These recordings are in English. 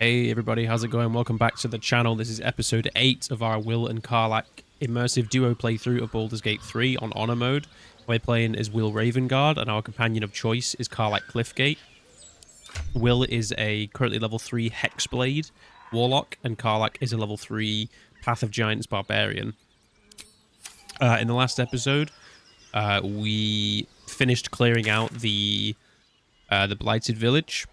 Hey everybody, how's it going? Welcome back to the channel. This is episode 8 of our Wyll and Karlach immersive duo playthrough of Baldur's Gate 3 on Honor mode. We're playing as Wyll Ravengard, and our companion of choice is Karlach Cliffgate. Wyll is a currently level 3 Hexblade Warlock, and Karlach is a level 3 Path of Giants Barbarian. In the last episode, we finished clearing out the Blighted Village.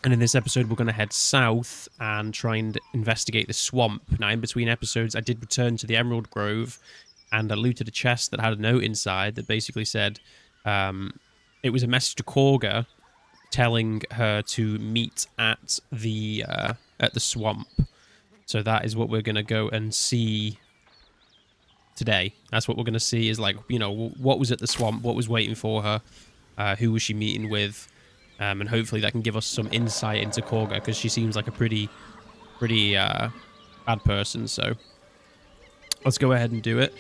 And in this episode, we're going to head south and try and investigate the swamp. Now, in between episodes, I did return to the Emerald Grove, and I looted a chest that had a note inside that basically said it was a message to Kagha telling her to meet at the swamp. So that is what we're going to go and see today. That's what we're going to see is, like, you know, what was at the swamp, what was waiting for her, who was she meeting with. And hopefully that can give us some insight into Kagha, because she seems like a pretty bad person. So let's go ahead and do it.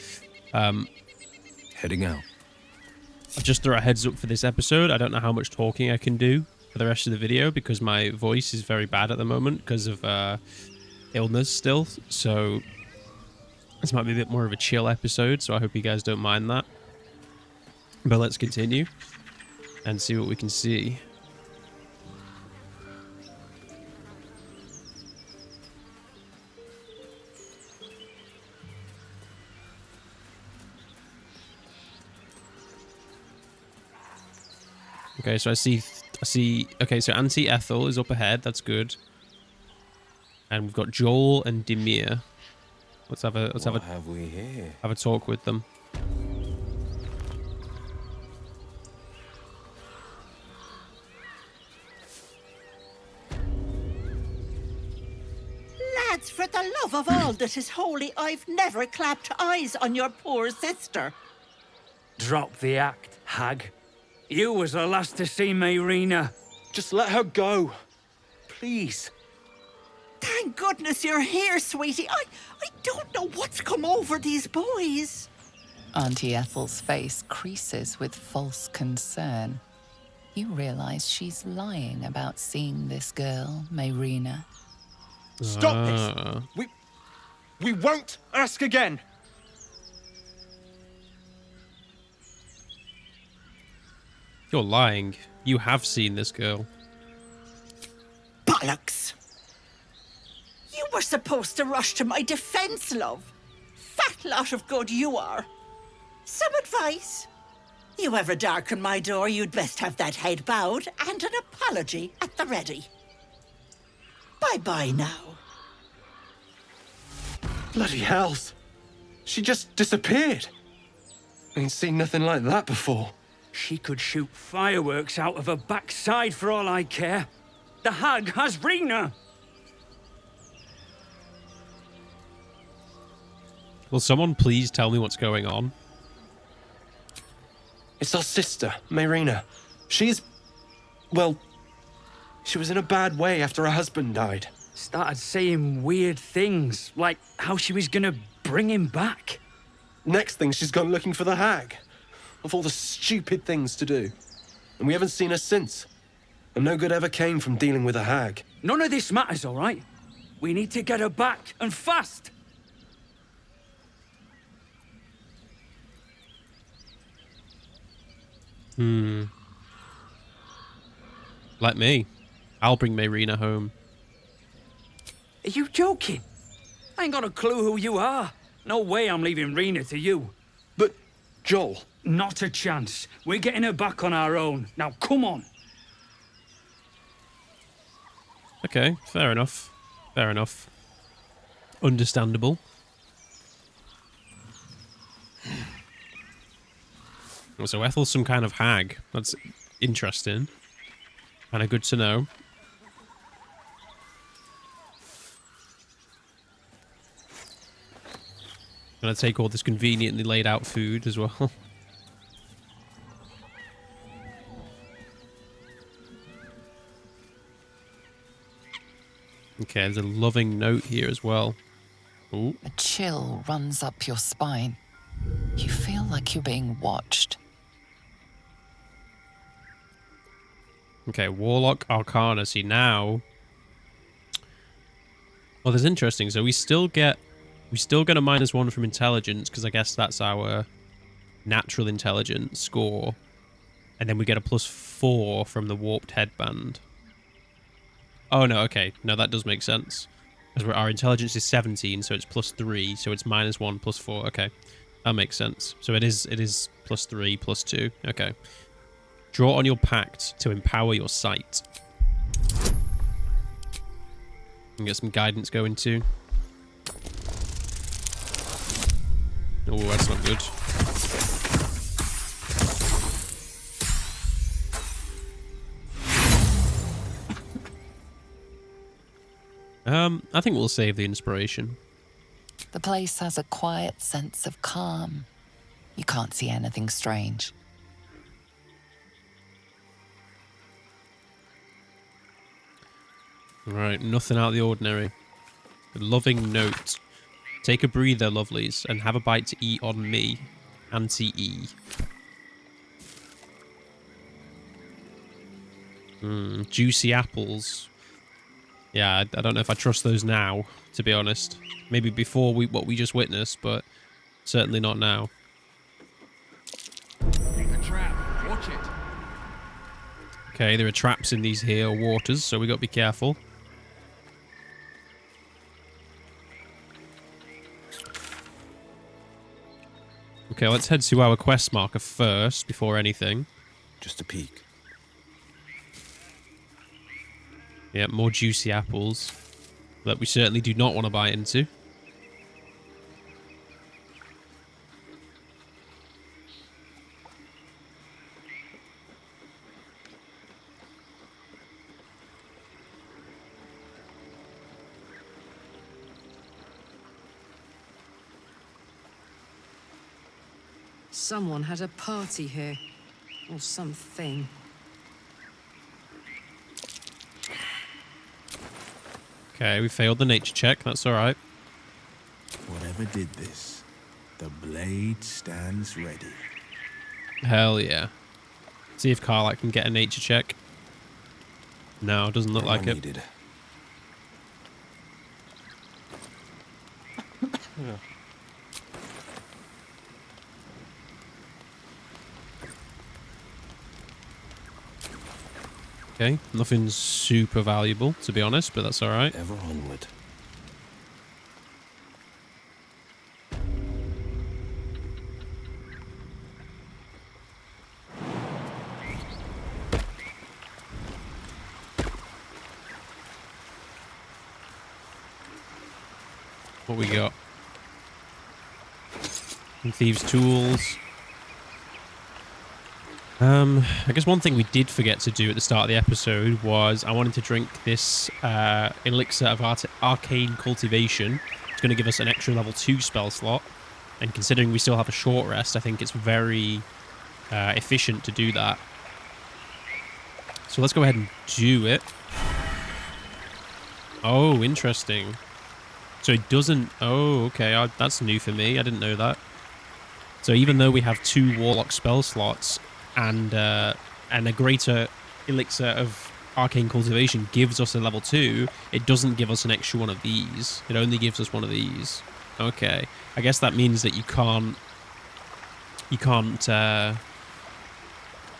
Heading out. I'll just throw a heads up for this episode. I don't know how much talking I can do for the rest of the video, because my voice is very bad at the moment because of illness still. So this might be a bit more of a chill episode, so I hope you guys don't mind that. But let's continue and see what we can see. Okay, so I see. Okay, so Auntie Ethel is up ahead. That's good. And we've got Joel and Demir. Let's have a have we here? Have a talk with them. Lads, for the love of all that is holy, I've never clapped eyes on your poor sister. Drop the act, hag. You was the last to see Mayrina. Just let her go. Please. Thank goodness you're here, sweetie. I don't know what's come over these boys. Auntie Ethel's face creases with false concern. You realize she's lying about seeing this girl, Mayrina. Stop this. We won't ask again. You're lying. You have seen this girl. Bollocks. You were supposed to rush to my defense, love. Fat lot of good you are. Some advice? You ever darken my door, you'd best have that head bowed and an apology at the ready. Bye-bye now. Bloody hells. She just disappeared. I ain't seen nothing like that before. She could shoot fireworks out of her backside for all I care. The hag has Rina. Will someone please tell me what's going on? It's our sister, Mayrina. She's... well... she was in a bad way after her husband died. Started saying weird things, like how she was gonna bring him back. Next thing, she's gone looking for the hag. Of all the stupid things to do. And we haven't seen her since. And no good ever came from dealing with a hag. None of this matters, all right? We need to get her back, and fast. Let me. I'll bring Mayrina home. Are you joking? I ain't got a clue who you are. No way I'm leaving Rina to you. But, Joel... Not a chance. We're getting her back on our own. Now, come on. Okay, fair enough. Fair enough. Understandable. So Ethel's some kind of hag. That's interesting. Kind of good to know. Gonna take all this conveniently laid out food as well. Okay, there's a loving note here as well. Ooh. A chill runs up your spine. You feel like you're being watched. Okay, Warlock Arcana. See, now Well, that's interesting. So we still get a -1 from intelligence because I guess that's our natural intelligence score, and then we get a +4 from the warped headband. Oh no, okay, no, that does make sense because our intelligence is 17, so it's +3, so it's -1 +4. Okay, that makes sense. So it is +3 +2. Okay. Draw on your pact to empower your sight. And get some guidance going too. Oh, that's not good. I think we'll save the inspiration. The place has a quiet sense of calm. You can't see anything strange. Right, nothing out of the ordinary. A loving note. Take a breather, lovelies, and have a bite to eat on me, Auntie E. Juicy apples. Yeah, I don't know if I trust those now, to be honest. Maybe before what we just witnessed, but certainly not now. A trap. Watch it. Okay, there are traps in these here waters, so we got to be careful. Okay, let's head to our quest marker first, before anything. Just a peek. Yeah, more juicy apples that we certainly do not want to bite into. Someone had a party here. Or something. Okay, we failed the nature check. That's all right. Whatever did this, the blade stands ready. Hell yeah. See if Karlach can get a nature check. No, doesn't look like it. Needed. Okay, nothing super valuable, to be honest, but that's all right. Ever onward. What we got? Some thieves' tools. I guess one thing we did forget to do at the start of the episode was I wanted to drink this elixir of arcane cultivation. It's going to give us an extra level 2 spell slot, and considering we still have a short rest, I think it's very efficient to do that. So let's go ahead and do it. Oh, interesting. So it doesn't... Oh, okay. That's new for me. I didn't know that. So even though we have 2 warlock spell slots and a greater elixir of arcane cultivation gives us a level 2, it doesn't give us an extra one of these. It only gives us one of these. Okay. I guess that means that you can't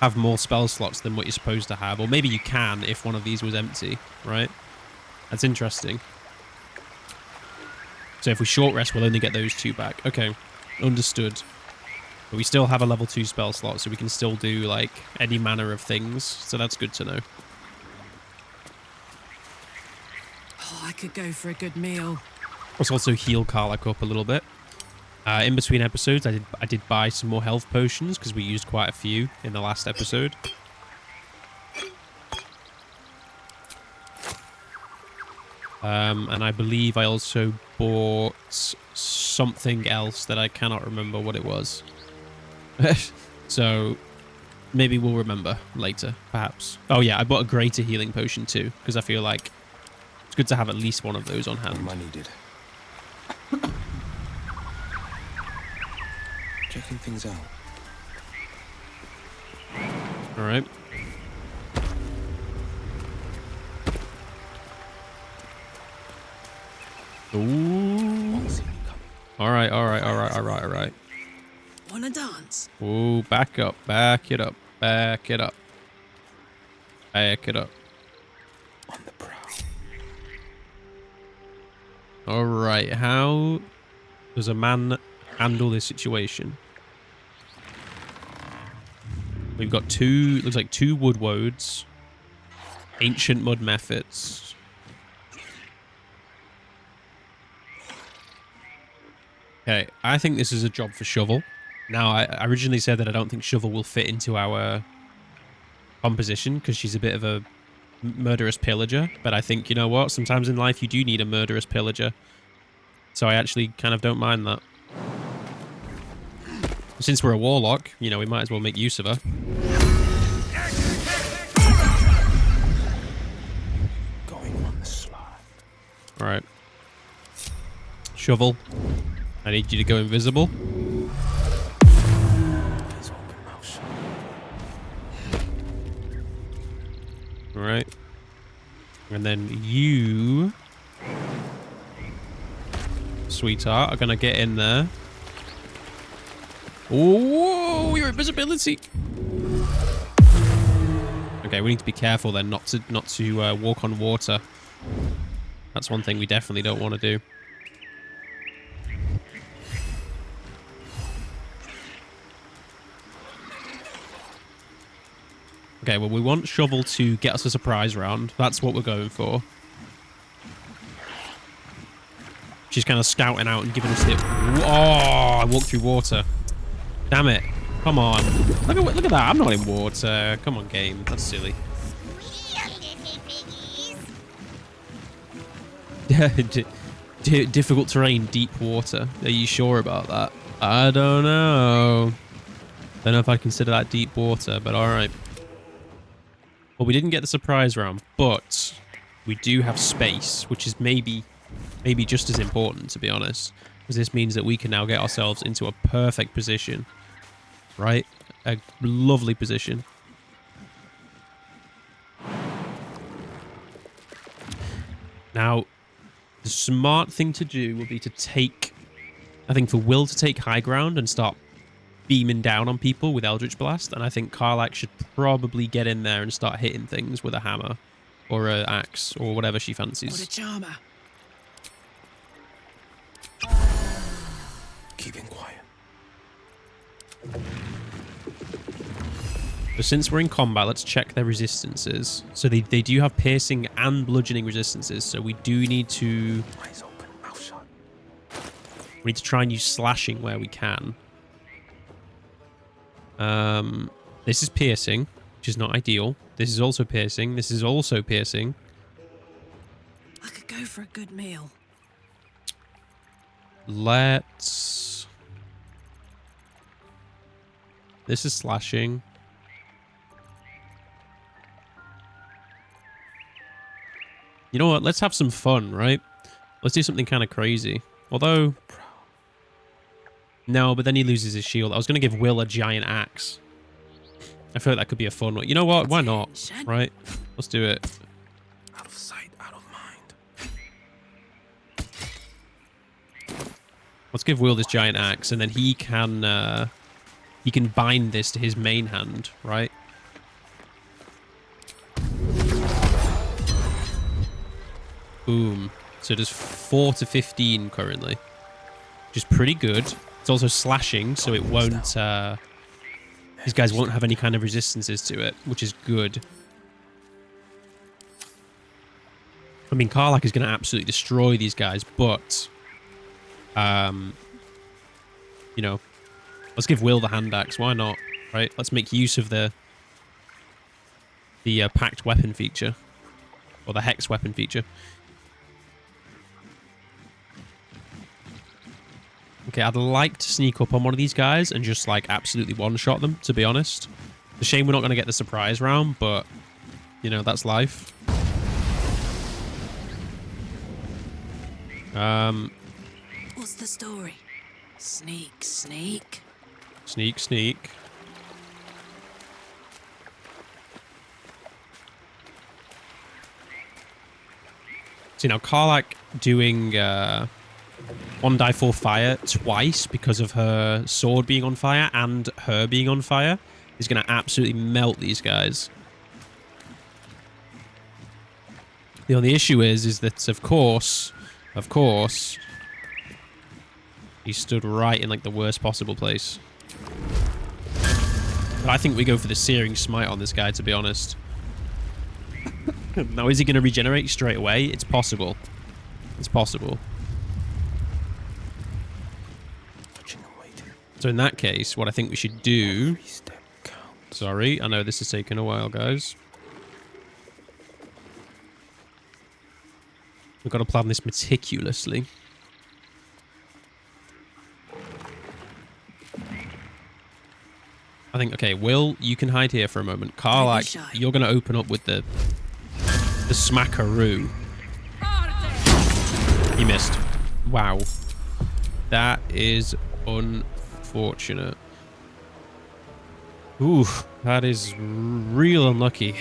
have more spell slots than what you're supposed to have. Or maybe you can if one of these was empty, right? That's interesting. So if we short rest, we'll only get those 2 back. Okay, understood. But we still have a level 2 spell slot, so we can still do, like, any manner of things. So that's good to know. Oh, I could go for a good meal. Let's also heal Karlach up a little bit. In between episodes, I did buy some more health potions, because we used quite a few in the last episode. And I believe I also bought something else that I cannot remember what it was. So maybe we'll remember later, perhaps. Oh yeah, I bought a greater healing potion too, because I feel like it's good to have at least one of those on hand. What am I needed? Checking things out. All right. Ooh. All right, all right, all right, all right, all right. Wanna dance? Ooh, back up, back it up, back it up. Back it up. On the prowl. All right, how does a man handle this situation? We've got two, looks like two wood woads, ancient mud mephits. Okay, I think this is a job for Shovel. Now, I originally said that I don't think Shovel will fit into our composition because she's a bit of a murderous pillager, but I think, you know what, sometimes in life you do need a murderous pillager, so I actually kind of don't mind that. Since we're a warlock, you know, we might as well make use of her. Going on the slide. All right, Shovel, I need you to go invisible. Please open mouth shut. All right, and then you, sweetheart, are gonna get in there. Oh, your invisibility. Okay, we need to be careful then, not to walk on water. That's one thing we definitely don't want to do. Okay, well, we want Shovel to get us a surprise round. That's what we're going for. She's kind of scouting out and giving us the... Oh, I walked through water. Damn it. Come on. Look at that. I'm not in water. Come on, game. That's silly. Difficult terrain, deep water. Are you sure about that? I don't know. Don't know if I'd consider that deep water, but all right. Well, we didn't get the surprise round, but we do have space, which is maybe just as important, to be honest, because this means that we can now get ourselves into a perfect position, right? A lovely position. Now, the smart thing to do would be to take, I think, for Wyll to take high ground and start beaming down on people with Eldritch Blast, and I think Karlach should probably get in there and start hitting things with a hammer or an axe or whatever she fancies. What a charmer. Keeping quiet. So since we're in combat, let's check their resistances. So they do have piercing and bludgeoning resistances, so we do need to... Eyes open, mouth shut. We need to try and use slashing where we can. This is piercing, which is not ideal. This is also piercing. This is also piercing. I could go for a good meal. Let's... This is slashing. You know what? Let's have some fun, right? Let's do something kind of crazy. Although... No, but then he loses his shield. I was going to give Wyll a giant axe. I feel like that could be a fun one. You know what? Why not? Right? Let's do it. Out of sight, out of mind. Let's give Wyll this giant axe, and then he can bind this to his main hand, right? Boom. So it does 4 to 15 currently, which is pretty good. It's also slashing, so it won't... these guys won't have any kind of resistances to it, which is good. I mean, Karlach is going to absolutely destroy these guys, but... you know, let's give Wyll the hand axe. Why not? Right? Let's make use of the packed weapon feature, or the hex weapon feature. Okay, I'd like to sneak up on one of these guys and just like absolutely one-shot them, to be honest. It's a shame we're not going to get the surprise round, but you know, that's life. What's the story? Sneak, sneak. Sneak, sneak. So now Karlach doing 1d4 fire twice because of her sword being on fire and her being on fire is going to absolutely melt these guys. The only issue is that of course, he stood right in like the worst possible place. But I think we go for the Searing Smite on this guy, to be honest. Now, is he going to regenerate straight away? It's possible. It's possible. So in that case, what I think we should do... Sorry, I know this is taking a while, guys. We've got to plan this meticulously. I think, okay, Wyll, you can hide here for a moment. Karlach, you're going to open up with the smackaroo. He missed. Wow. That is unfortunate. Ooh, that is real unlucky.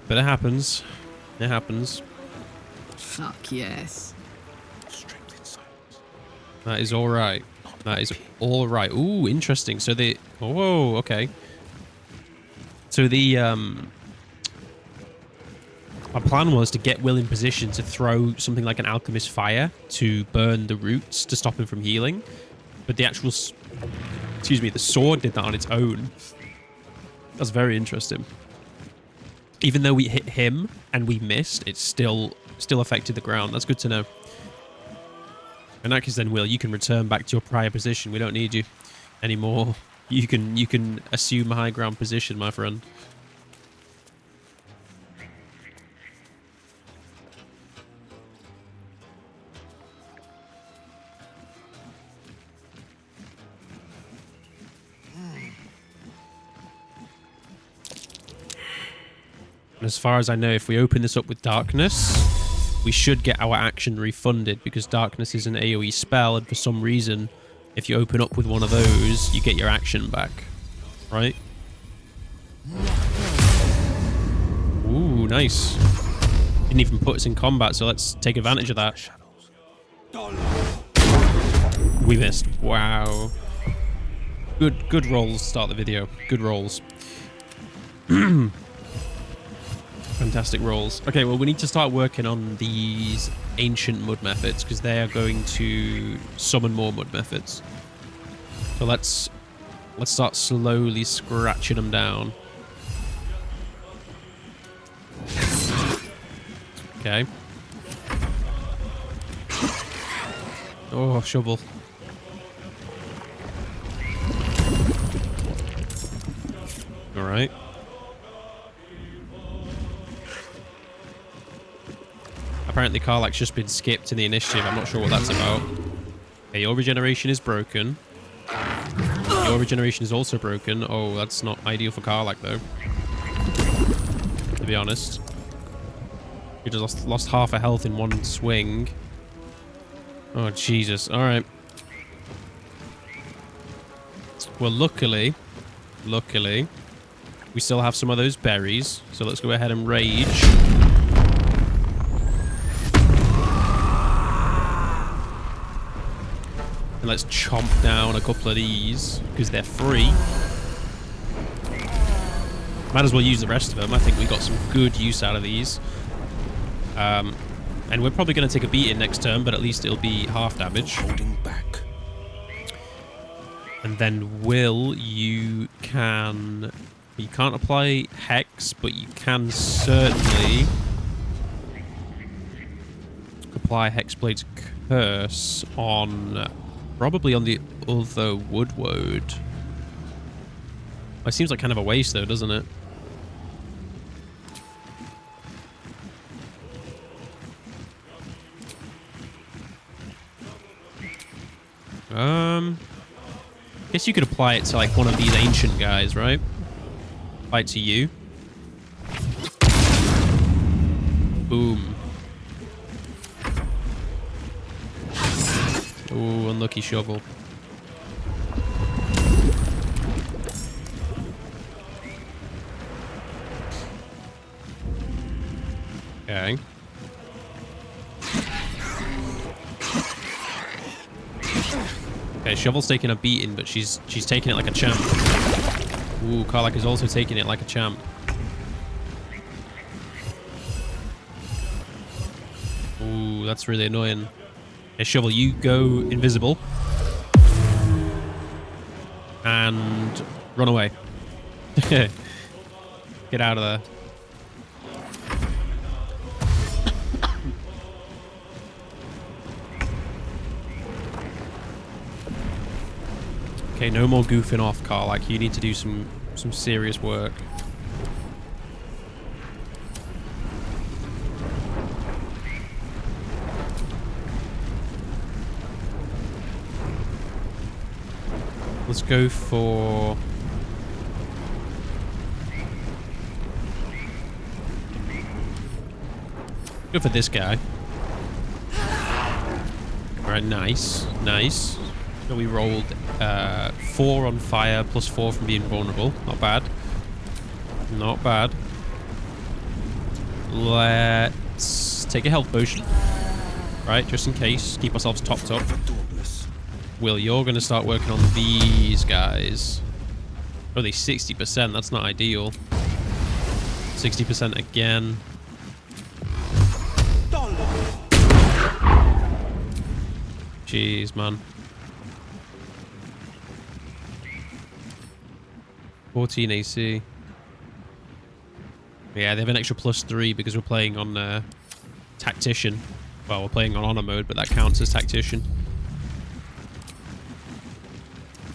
But it happens. It happens. Fuck yes. That is all right. That is all right. Ooh, interesting. So the... Whoa, okay. So the... Our plan was to get Wyll in position to throw something like an Alchemist Fire to burn the roots to stop him from healing. But the actual... Excuse me, the sword did that on its own. That's very interesting. Even though we hit him and we missed, it still affected the ground. That's good to know. In that case then, Wyll, you can return back to your prior position. We don't need you anymore. You can assume a high ground position, my friend. And as far as I know, if we open this up with darkness, we should get our action refunded because darkness is an AoE spell, and for some reason, if you open up with one of those, you get your action back. Right? Ooh, nice. Didn't even put us in combat, so let's take advantage of that. We missed. Wow. Good rolls to start the video. Good rolls. Fantastic rolls. Okay, well, we need to start working on these ancient Mud Mephits because they are going to summon more Mud Mephits. So let's start slowly scratching them down. Okay. Oh, shovel. All right. Apparently Karlach's just been skipped in the initiative. I'm not sure what that's about. Okay, your regeneration is broken. Your regeneration is also broken. Oh, that's not ideal for Karlach, though. To be honest. You just lost half a health in one swing. Oh, Jesus. All right. Well, luckily, we still have some of those berries. So let's go ahead and rage. And let's chomp down a couple of these because they're free. Might as well use the rest of them. I think we got some good use out of these. And we're probably going to take a beating next turn, but at least it'll be half damage. Holding back. And then Wyll, you can't apply Hex, but you can certainly apply Hexblade's Curse on... Probably on the other Woodwode. It seems like kind of a waste though, doesn't it? Guess you could apply it to like one of these ancient guys, right? Apply it to you. Boom. Ooh, unlucky shovel. Okay. Okay, Shovel's taking a beating, but she's taking it like a champ. Ooh, Karlach is also taking it like a champ. Ooh, that's really annoying. Okay, Shovel, you go invisible. And run away. Get out of there. Okay, no more goofing off, Karlach. You need to do some serious work. Let's go for... Go for this guy. Alright, nice. Nice. So we rolled 4 on fire plus 4 from being vulnerable. Not bad. Not bad. Let's take a health potion. Right, just in case. Keep ourselves topped up. Wyll, you're going to start working on these guys. Only 60%. That's not ideal. 60% again. Jeez, man. 14 AC. Yeah, they have an extra +3 because we're playing on Tactician. Well, we're playing on Honor mode, but that counts as Tactician.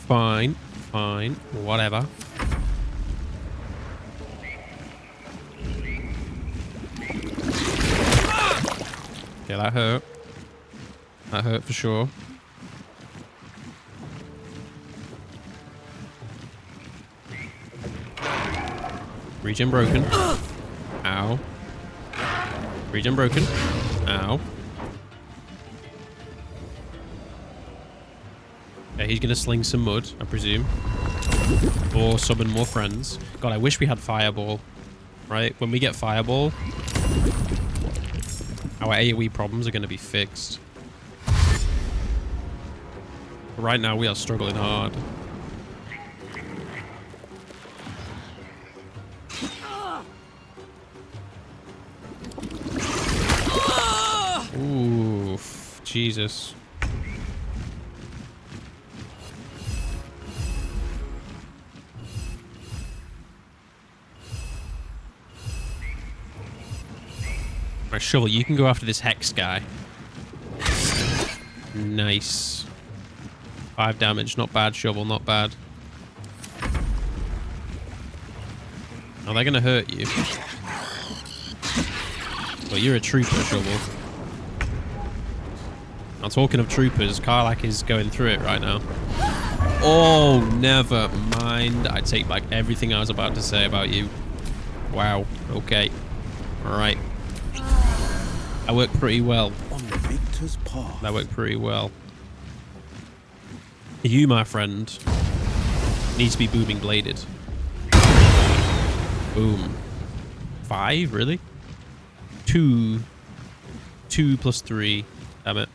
Fine. Fine. Whatever. Yeah, that hurt. That hurt for sure. Regen broken. Ow. Regen broken. Ow. Okay, he's gonna sling some mud, I presume. Or summon more friends. God, I wish we had Fireball. Right? When we get Fireball, our AoE problems are gonna be fixed. But right now, we are struggling hard. Oof, Jesus. Alright, Shovel, you can go after this Hex guy. Nice. 5 damage, not bad, Shovel, not bad. Oh, they're gonna hurt you. Well, you're a trooper, Shovel. Now, talking of troopers, Karlach is going through it right now. Oh, never mind. I take back everything I was about to say about you. Wow. Okay. Alright. That worked pretty well. On the victor's path. That worked pretty well. You, my friend, need to be booming bladed. Boom. 5, really? 2. 2 plus 3. Damn it.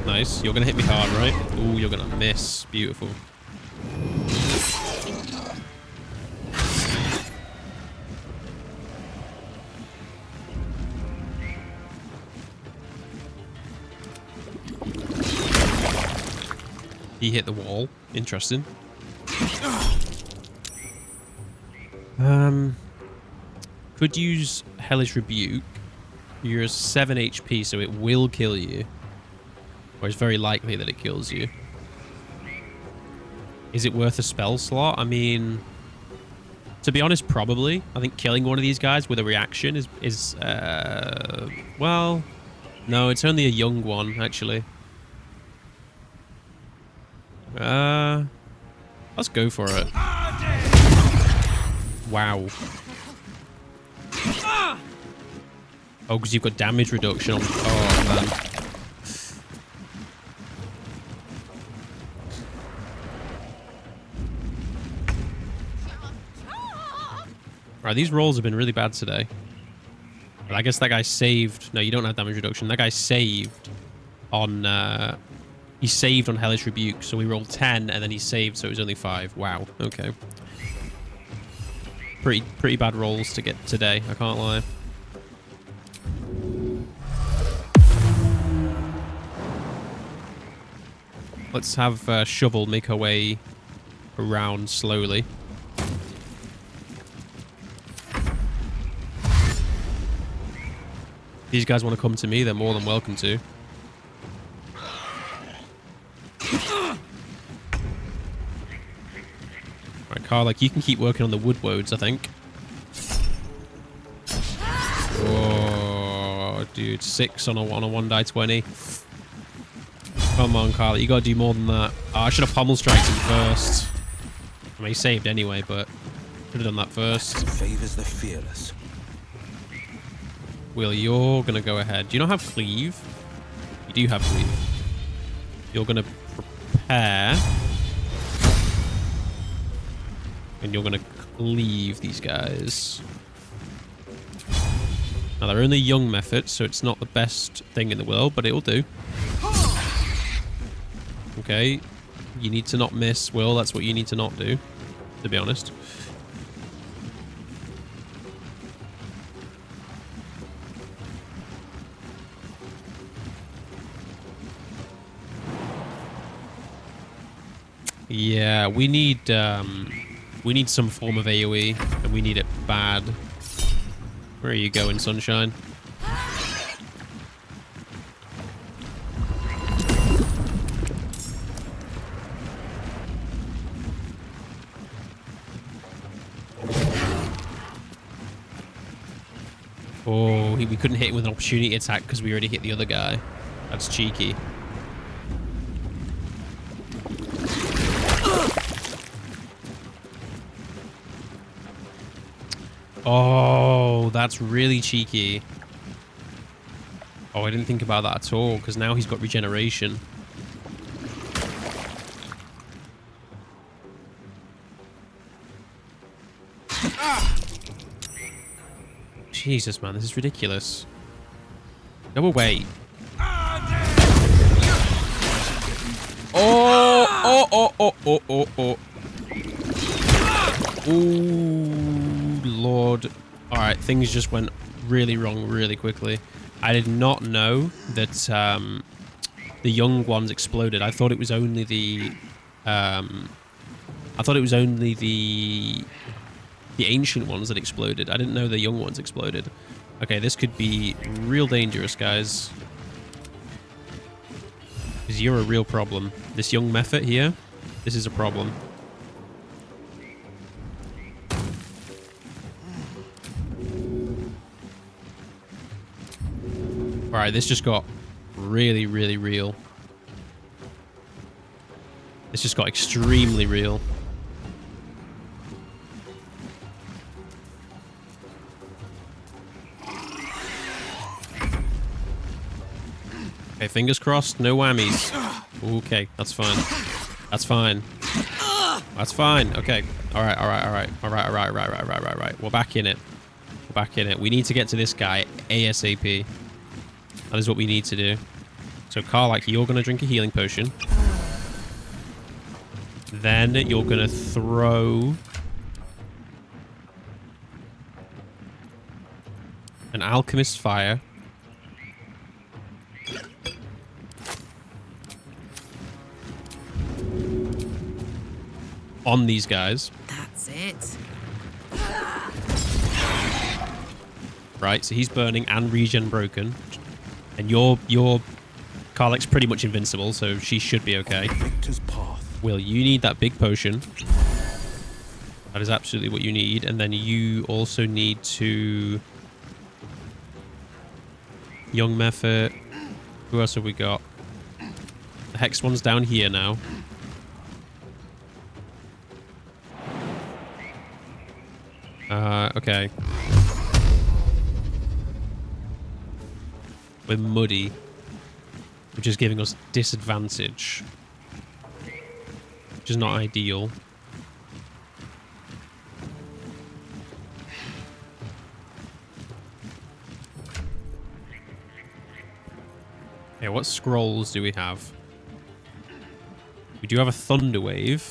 Nice. You're going to hit me hard, right? Ooh, you're going to miss. Beautiful. He hit the wall. Interesting. Could use Hellish Rebuke. You're 7 HP, so it will kill you. Or it's very likely that it kills you. Is it worth a spell slot? I mean, to be honest, probably. I think killing one of these guys with a reaction is well, no, it's only a young one, actually. Let's go for it. Wow. Oh, because you've got damage reduction on... Oh, man. Right, these rolls have been really bad today. But I guess that guy saved... No, you don't have damage reduction. That guy saved on... he saved on Hellish Rebuke, so we rolled 10, and then he saved, so it was only 5. Wow, okay. Pretty bad rolls to get today, I can't lie. Let's have Shovel make her way around slowly. If these guys want to come to me, they're more than welcome to. Alright, Karlach, you can keep working on the wood woads, I think. Oh, dude, 6 on a 1 die 20. Come on, Karlach, you gotta do more than that. Oh, I should have pommel striked him first. I mean, he saved anyway, but should have done that first. Favors the fearless. Wyll, you're gonna go ahead. Do you not have cleave? You do have cleave. You're gonna prepare. And you're gonna cleave these guys. Now, they're only young Mephits, so it's not the best thing in the world, but it'll do. Okay. You need to not miss, Wyll. That's what you need to not do, to be honest. Yeah, we need some form of AoE, and we need it bad. Where are you going, Sunshine? Oh, we couldn't hit with an opportunity attack because we already hit the other guy. That's cheeky. Oh, that's really cheeky. Oh, I didn't think about that at all, because now he's got regeneration. Jesus, man, this is ridiculous. Go away. Oh. Ooh, Lord. Alright, things just went really wrong really quickly. I did not know that the young ones exploded. I thought it was only the ancient ones that exploded. I didn't know the young ones exploded. Okay, this could be real dangerous, guys. Because you're a real problem. This young Mephit here, this is a problem. Alright, this just got really, really real. This just got extremely real. Okay, fingers crossed, no whammies. Okay, that's fine. That's fine. That's fine. Okay. Alright. We're back in it. We're back in it. We need to get to this guy ASAP. That is what we need to do. So, Karlach, you're going to drink a healing potion. Then you're going to throw an alchemist fire on these guys. That's it. Right, so he's burning and regen broken. And your Karlach's pretty much invincible, so she should be okay. Victor's path. Wyll, you need that big potion. That is absolutely what you need. And then you also need to... Young Mephit. Who else have we got? The Hex one's down here now. Okay. We're muddy, which is giving us disadvantage, which is not ideal. Okay, what scrolls do we have? We do have a Thunder Wave,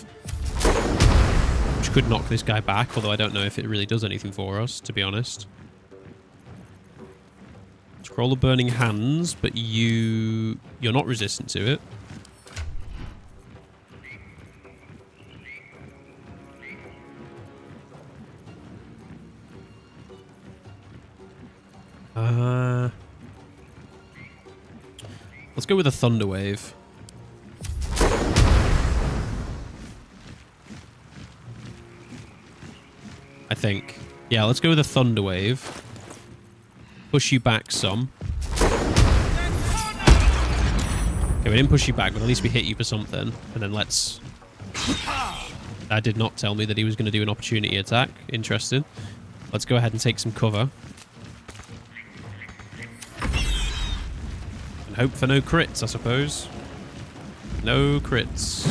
which could knock this guy back, although I don't know if it really does anything for us, to be honest. Scroll of Burning Hands, but you're not resistant to it. Let's go with a Thunder Wave. I think. Yeah, let's go with a Thunder Wave. Push you back some. Okay, we didn't push you back, but at least we hit you for something. And then let's... That did not tell me that he was going to do an opportunity attack. Interesting. Let's go ahead and take some cover. And hope for no crits, I suppose. No crits.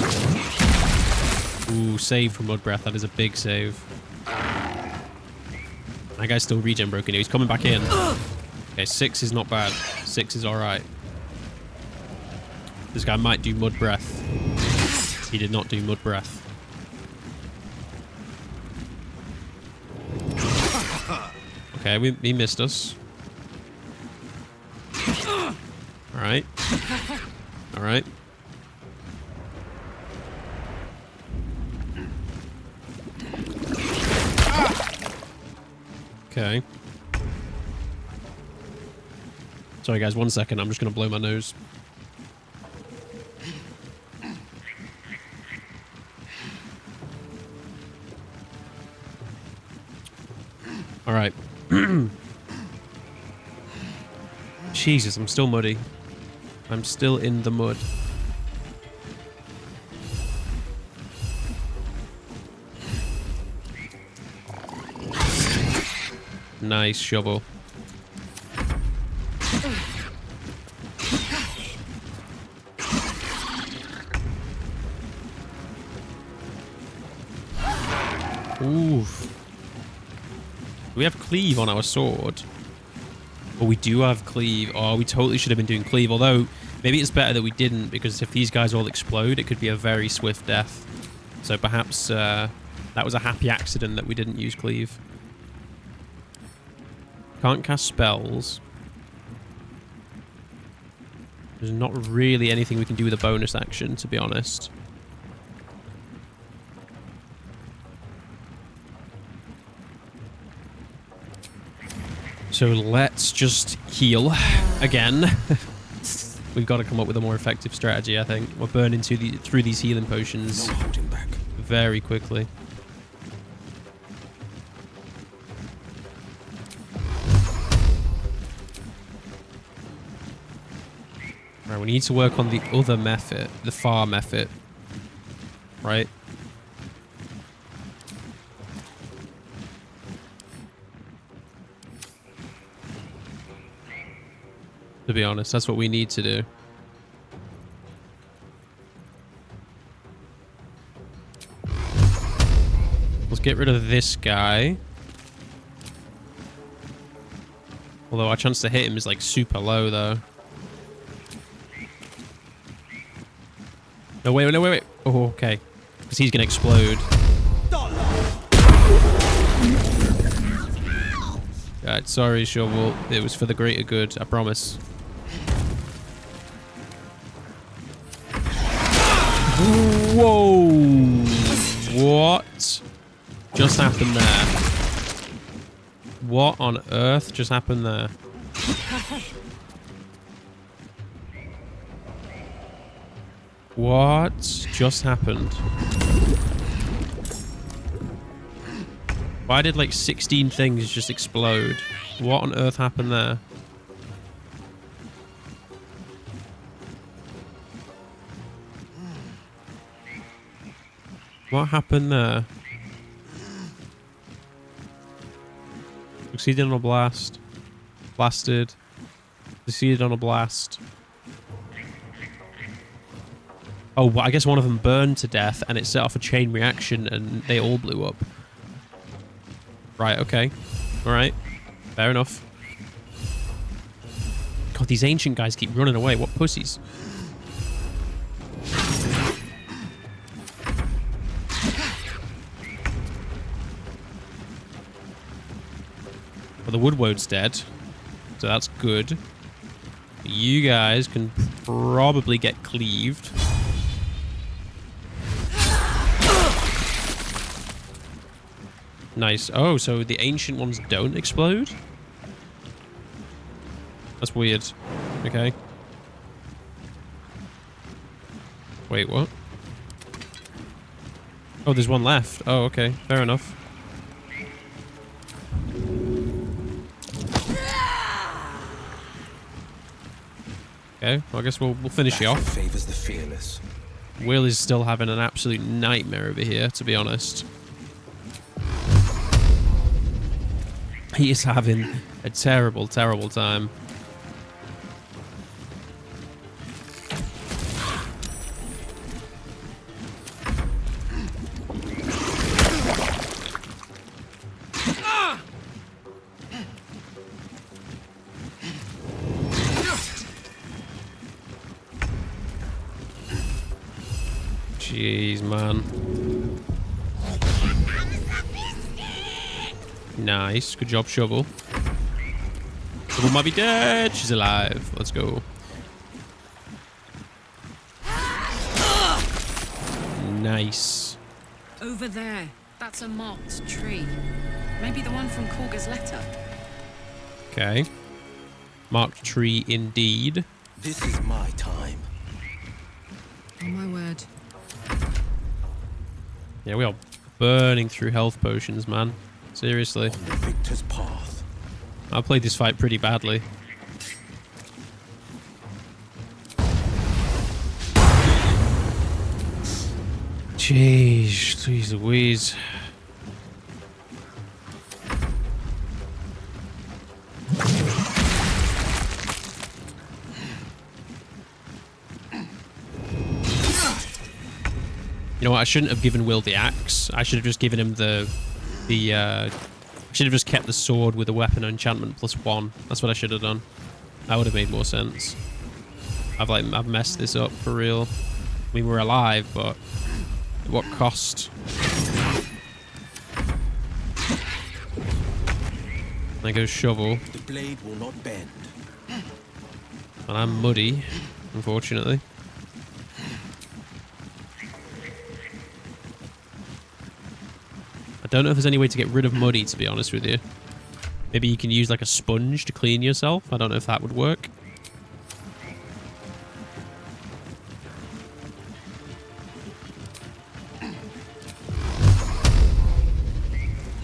Ooh, save from Mud Breath. That is a big save. That guy's still regen broken. He's coming back in. Okay, 6 is not bad. 6 is alright. This guy might do Mud Breath. He did not do Mud Breath. Okay, he missed us. Alright. Alright. Okay. Sorry guys, 1 second. I'm just going to blow my nose. Alright. Jesus, I'm still muddy. I'm still in the mud. Nice shovel. Oof. Do we have cleave on our sword? Oh, we do have cleave. Oh, we totally should have been doing cleave. Although, maybe it's better that we didn't, because if these guys all explode, it could be a very swift death. So perhaps that was a happy accident that we didn't use cleave. Can't cast spells. There's not really anything we can do with a bonus action, to be honest. So let's just heal again. We've got to come up with a more effective strategy, I think. We're burning through these healing potions very quickly. Right, we need to work on the other Mephit, the far Mephit. Right? To be honest, that's what we need to do. Let's get rid of this guy. Although our chance to hit him is like super low though. No, wait. Oh, okay. Because he's going to explode. Right, sorry, Shovel. It was for the greater good, I promise. Whoa! What just happened there? What on earth just happened there? What just happened? Why did like 16 things just explode? What on earth happened there? What happened there? Succeeded on a blast. Blasted. Succeeded on a blast. Oh, well, I guess one of them burned to death and it set off a chain reaction and they all blew up. Right, okay. Alright. Fair enough. Oh, these ancient guys keep running away. What pussies. Well, the Woodwode's dead. So that's good. You guys can probably get cleaved. Nice. Oh, so the ancient ones don't explode? That's weird. Okay. Wait, what? Oh, there's one left. Oh, okay. Fair enough. Okay, well, I guess we'll finish you off. Favors the fearless. Wyll is still having an absolute nightmare over here, to be honest. He is having a terrible, terrible time. Jeez, man. Nice. Good job, Shovel. Shovel might be dead. She's alive. Let's go. Nice. Over there. That's a marked tree. Maybe the one from Kagha's letter. Okay. Marked tree indeed. This is my time. Oh my word. Yeah, we are burning through health potions, man. Seriously. On the victor's path. I played this fight pretty badly. Jeez Louise. You know what? I shouldn't have given Wyll the axe. I should have just given him I should have just kept the sword with a weapon enchantment +1. That's what I should have done. That would have made more sense. I've messed this up for real. I mean, we're alive, but at what cost? There goes Shovel. The blade will not bend. And I'm muddy, unfortunately. I don't know if there's any way to get rid of muddy, to be honest with you. Maybe you can use like a sponge to clean yourself. I don't know if that would work.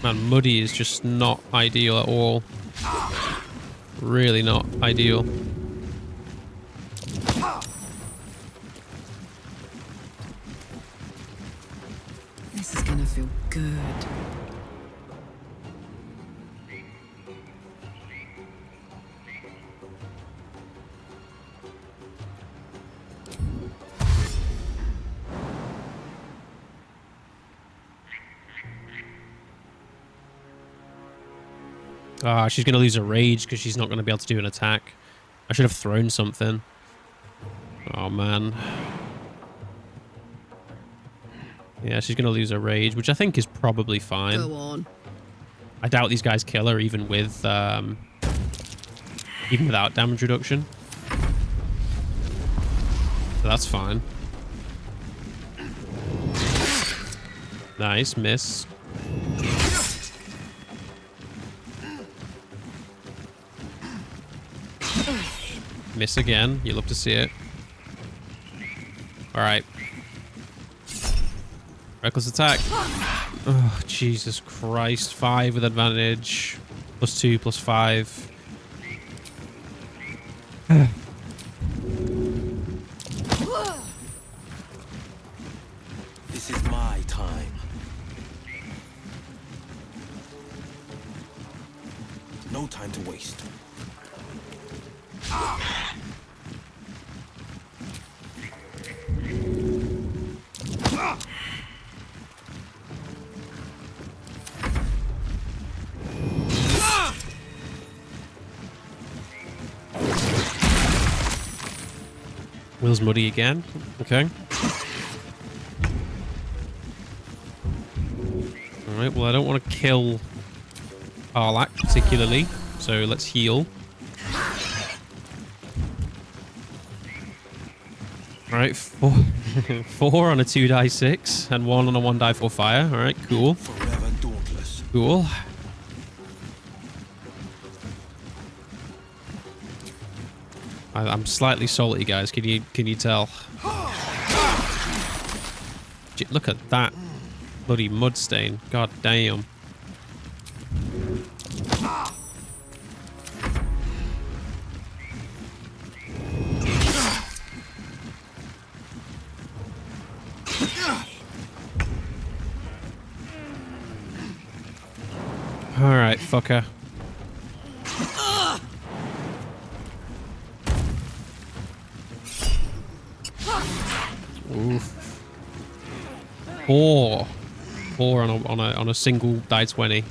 Man, muddy is just not ideal at all. Really not ideal. This is gonna feel good. Ah, she's going to lose her rage because she's not going to be able to do an attack. I should have thrown something. Oh, man. Yeah, she's going to lose her rage, which I think is probably fine. Go on. I doubt these guys kill her even with, even without damage reduction. So that's fine. Nice, miss. Miss again. You love to see it. Alright. Reckless attack. Oh, Jesus Christ. 5 with advantage. +2, +5. This is my time. No time to waste. Will's muddy again. Okay. Alright, well, I don't want to kill Karlach particularly, so let's heal. Alright, four on a 2d6 and 1 on a 1d4 fire. Alright, cool. Forever dauntless. Cool. I'm slightly salty, guys. Can you tell? Look at that bloody mud stain. God damn. All right, fucker. Oof. Four on a single die 20.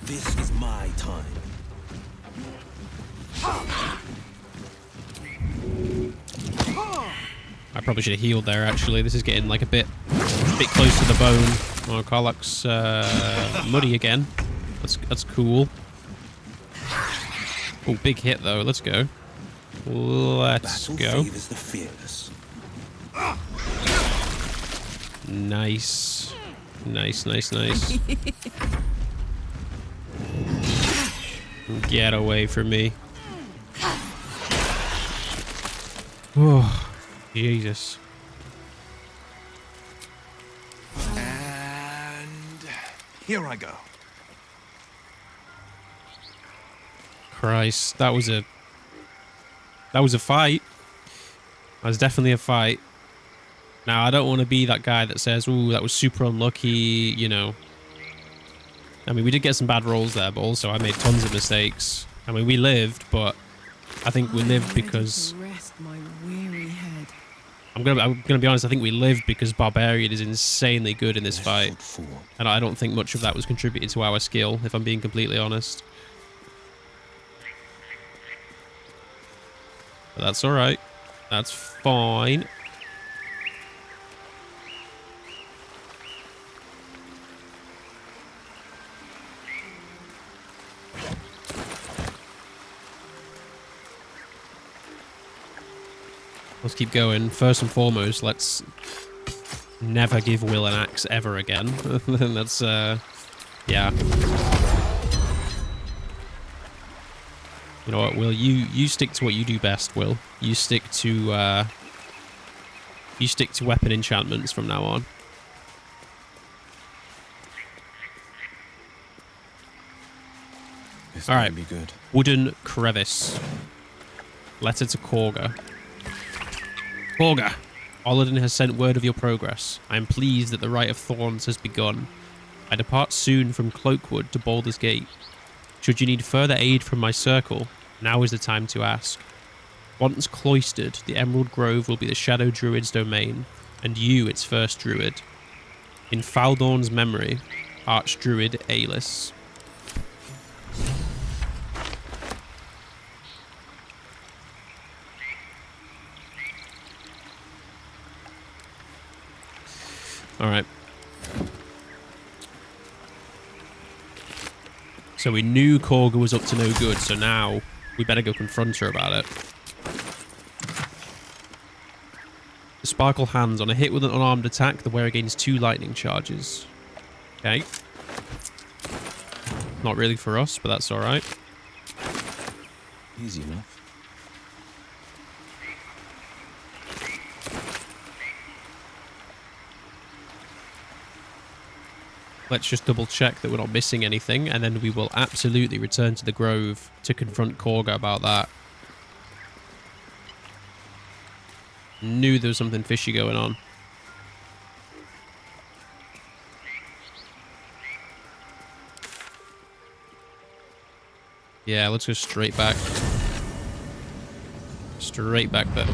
This is my time. I probably should have healed there. Actually, this is getting like a bit close to the bone. Oh, Karlach's muddy again. That's cool. Oh, big hit though. Let's go. Let's Battle go. favors the fearless. Nice. Nice. Get away from me. Oh, Jesus. And here I go. Christ, that was a fight. That was definitely a fight. Now, I don't want to be that guy that says, ooh, that was super unlucky, you know. I mean, we did get some bad rolls there, but also I made tons of mistakes. I mean, we lived, but I think we lived because... Rest my weary head. I'm gonna be honest, I think we lived because Barbarian is insanely good in this fight. And I don't think much of that was contributed to our skill, if I'm being completely honest. But that's alright. That's fine. Let's keep going. First and foremost, let's never give Wyll an axe ever again. That's, yeah. You know what, Wyll? You stick to what you do best, Wyll. You stick to weapon enchantments from now on. This All right. be good. Wooden crevice. Letter to Kagha. Kagha, Olodin has sent word of your progress. I am pleased that the Rite of Thorns has begun. I depart soon from Cloakwood to Baldur's Gate. Should you need further aid from my circle, now is the time to ask. Once cloistered, the Emerald Grove will be the Shadow Druid's domain, and you its first Druid. In Faldorn's memory, Archdruid Aelis. Alright. So we knew Kagha was up to no good, so now we better go confront her about it. The Sparkle Hands. On a hit with an unarmed attack, the wearer gains 2 lightning charges. Okay. Not really for us, but that's alright. Easy enough. Let's just double check that we're not missing anything, and then we will absolutely return to the Grove to confront Kagha about that. Knew there was something fishy going on. Yeah, let's go straight back. Straight back there.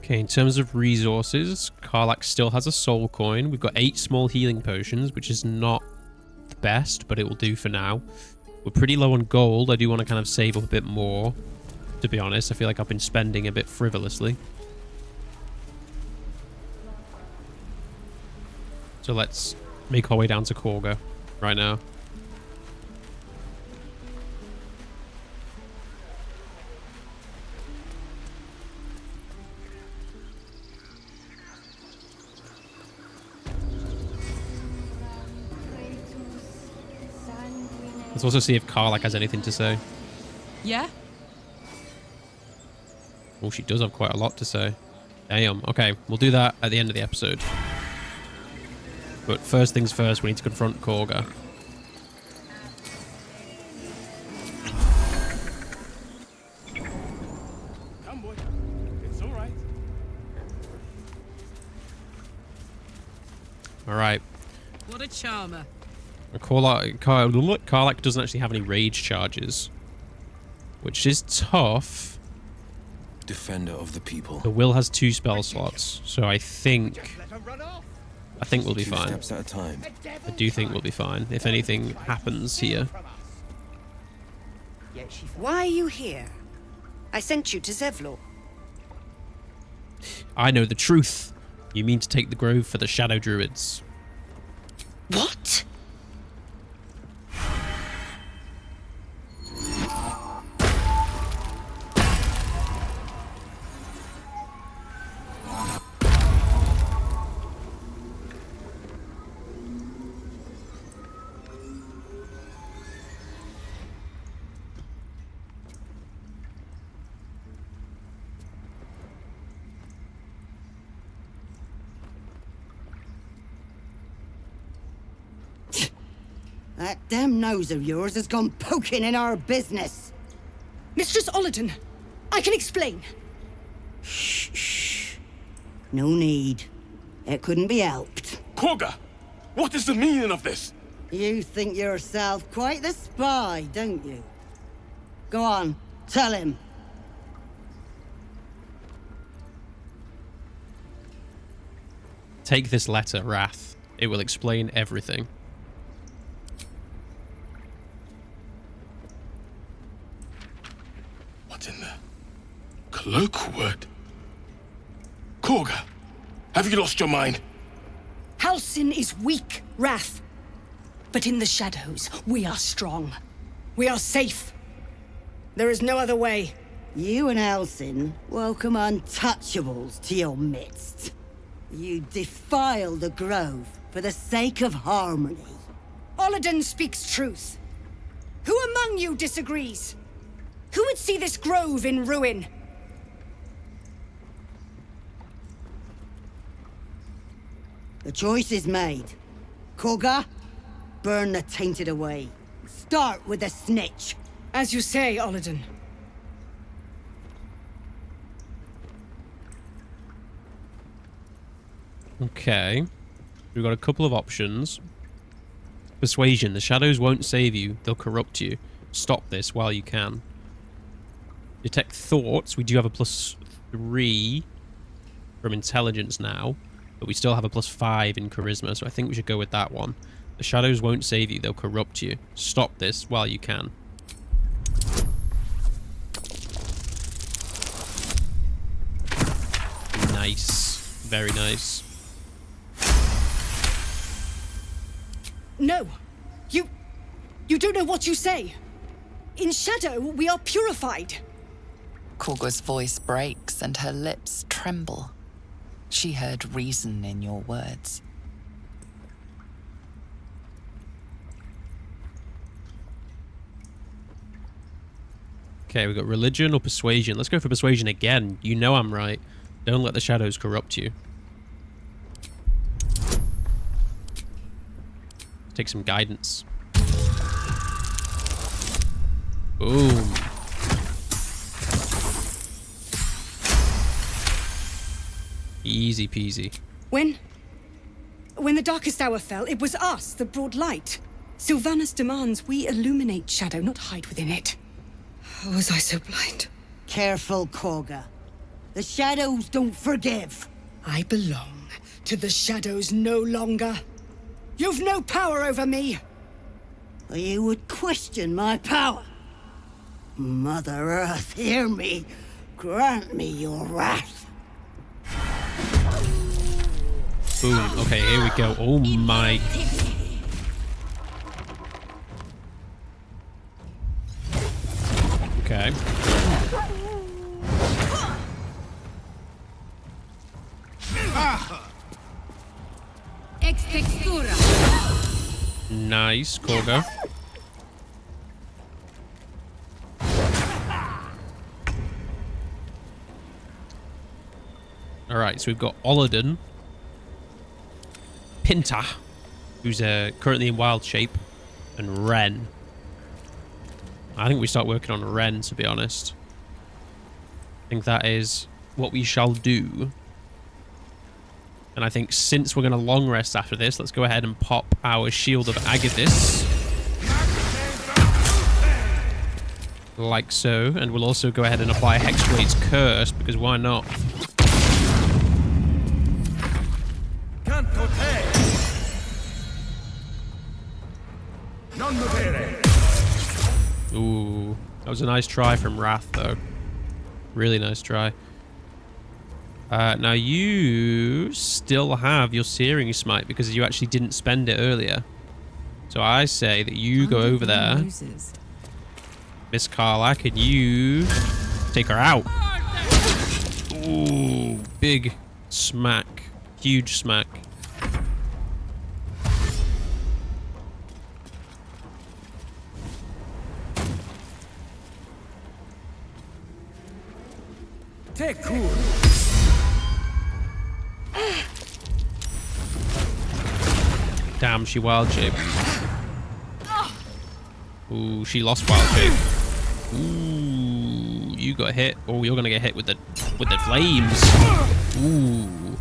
Okay, in terms of resources, Karlach still has a soul coin. We've got 8 small healing potions, which is not the best, but it will do for now. We're pretty low on gold. I do want to kind of save up a bit more, to be honest. I feel like I've been spending a bit frivolously. So let's make our way down to Kagha right now. Let's also see if Karlach has anything to say. Yeah? Oh, she does have quite a lot to say. Damn. Okay, we'll do that at the end of the episode. But first things first, we need to confront Kagha. Come, boy. It's all right. All right. What a charmer. Karlach doesn't actually have any rage charges, which is tough. Defender of the people. The Wyll has 2 spell slots, so I think we'll be 2 fine. steps at a time. I do think we'll be fine if anything happens here. Why are you here? I sent you to Zevlor. I know the truth. You mean to take the grove for the Shadow Druids. What? That damn nose of yours has gone poking in our business. Mistress Ollerton, I can explain. Shh. No need. It couldn't be helped. Kagha! What is the meaning of this? You think yourself quite the spy, don't you? Go on, tell him. Take this letter, Wrath. It will explain everything. What's in the cloakwood? Kagha, have you lost your mind? Halsin is weak, Wrath. But in the shadows, we are strong. We are safe. There is no other way. You and Halsin welcome untouchables to your midst. You defile the grove for the sake of harmony. Ollerton speaks truth. Who among you disagrees? Who would see this grove in ruin? The choice is made. Kagha, burn the tainted away. Start with the snitch. As you say, Ollerton. Okay. We've got a couple of options. Persuasion. The shadows won't save you. They'll corrupt you. Stop this while you can. Detect thoughts. We do have a +3 from intelligence now, but we still have a +5 in charisma, so I think we should go with that one. The shadows won't save you. They'll corrupt you. Stop this while you can. Nice. Very nice. No. You don't know what you say. In shadow, we are purified. Kagha's voice breaks and her lips tremble. She heard reason in your words. Okay, we've got religion or persuasion. Let's go for persuasion again. You know I'm right. Don't let the shadows corrupt you. Take some guidance. Boom. Easy peasy. When the darkest hour fell, it was us that brought light. Sylvanas demands we illuminate shadow, not hide within it. How was I so blind? Careful, Kagha. The shadows don't forgive. I belong to the shadows no longer. You've no power over me. You would question my power. Mother Earth, hear me. Grant me your wrath. Boom. Okay, here we go. Oh my. Okay. Nice, Kagha. Alright, so we've got Olodin, Pinta, who's currently in wild shape, and Ren. I think we start working on Ren, to be honest. I think that is what we shall do. And I think since we're going to long rest after this, let's go ahead and pop our Shield of Agathis. Like so. And we'll also go ahead and apply Hexblade's Curse, because why not? Ooh, that was a nice try from Wrath, though. Really nice try. Now you still have your Searing Smite because you actually didn't spend it earlier. So I say that you go over there, Miss Karlach, and you take her out. Ooh, big smack. Huge smack. Take cool. Damn, she wild shape. Ooh, she lost wild shape. Ooh, you got hit. Oh, you're gonna get hit with the flames. Ooh.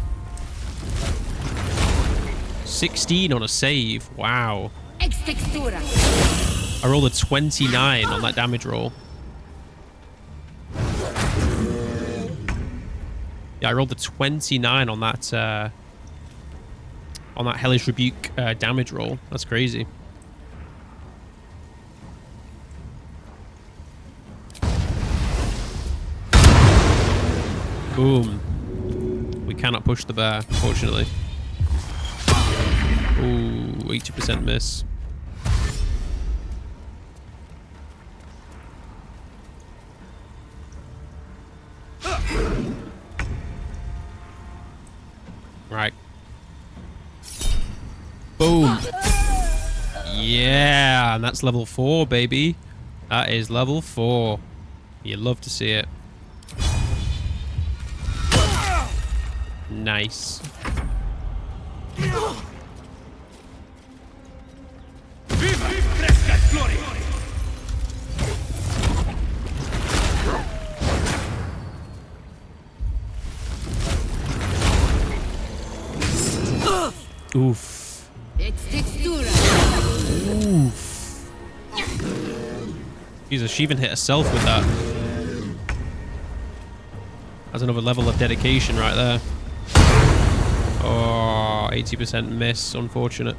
16 on a save. Wow. I rolled a 29 on that damage roll. Yeah, I rolled a 29 on that Hellish Rebuke damage roll. That's crazy. Boom. We cannot push the bear, unfortunately. Ooh, 80% miss. Right. Boom. Yeah, and that's level 4, baby. That is level 4. You love to see it. Nice. Oof. Oof. Jesus, she even hit herself with that. That's another level of dedication right there. Oh, 80% miss. Unfortunate.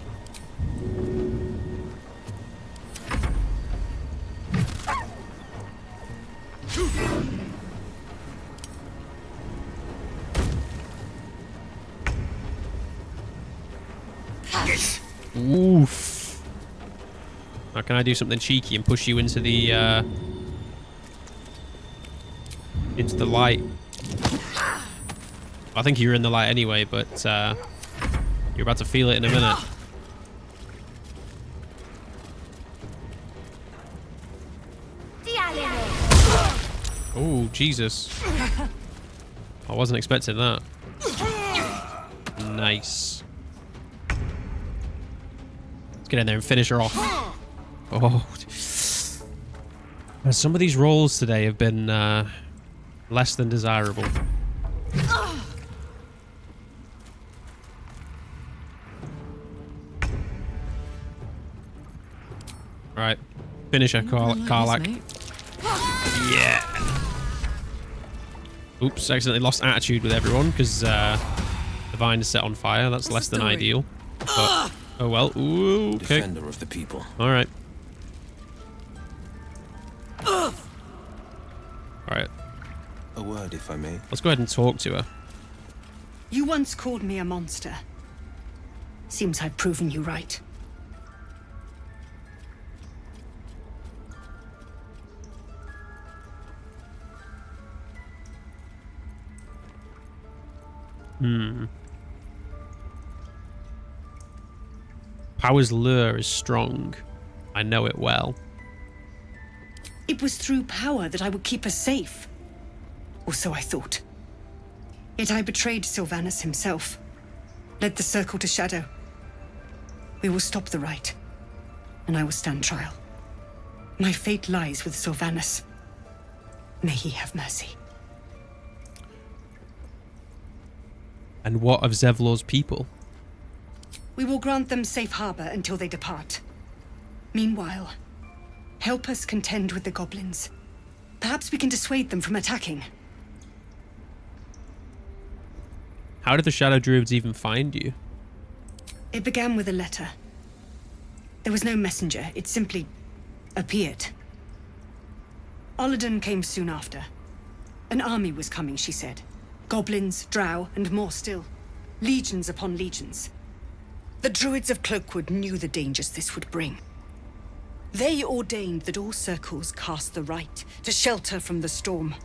Oof. Now can I do something cheeky and push you into the light? I think you're in the light anyway, but you're about to feel it in a minute. Oh, Jesus. I wasn't expecting that. Nice. Let's get in there and finish her off. Oh. Some of these rolls today have been less than desirable. Right. Finish her, Karlach. Yeah. Oops, accidentally lost attitude with everyone because the vine is set on fire. That's less than ideal. But, oh well. Ooh, okay. Defender of the people. All right. All right. A word, if I may. Let's go ahead and talk to her. You once called me a monster. Seems I've proven you right. Power's lure is strong. I know it well. It was through power that I would keep us safe. Or so I thought. Yet I betrayed Sylvanus himself. Led the circle to Shadow. We will stop the rite. And I will stand trial. My fate lies with Sylvanus. May he have mercy. And what of Zevlor's people? We will grant them safe harbor until they depart. Meanwhile, help us contend with the goblins. Perhaps we can dissuade them from attacking. How did the Shadow Druids even find you? It began with a letter. There was no messenger, it simply appeared. Olladin came soon after. An army was coming, she said. Goblins, drow, and more still. Legions upon legions. The Druids of Cloakwood knew the dangers this would bring. They ordained that all circles cast the rite to shelter from the storm.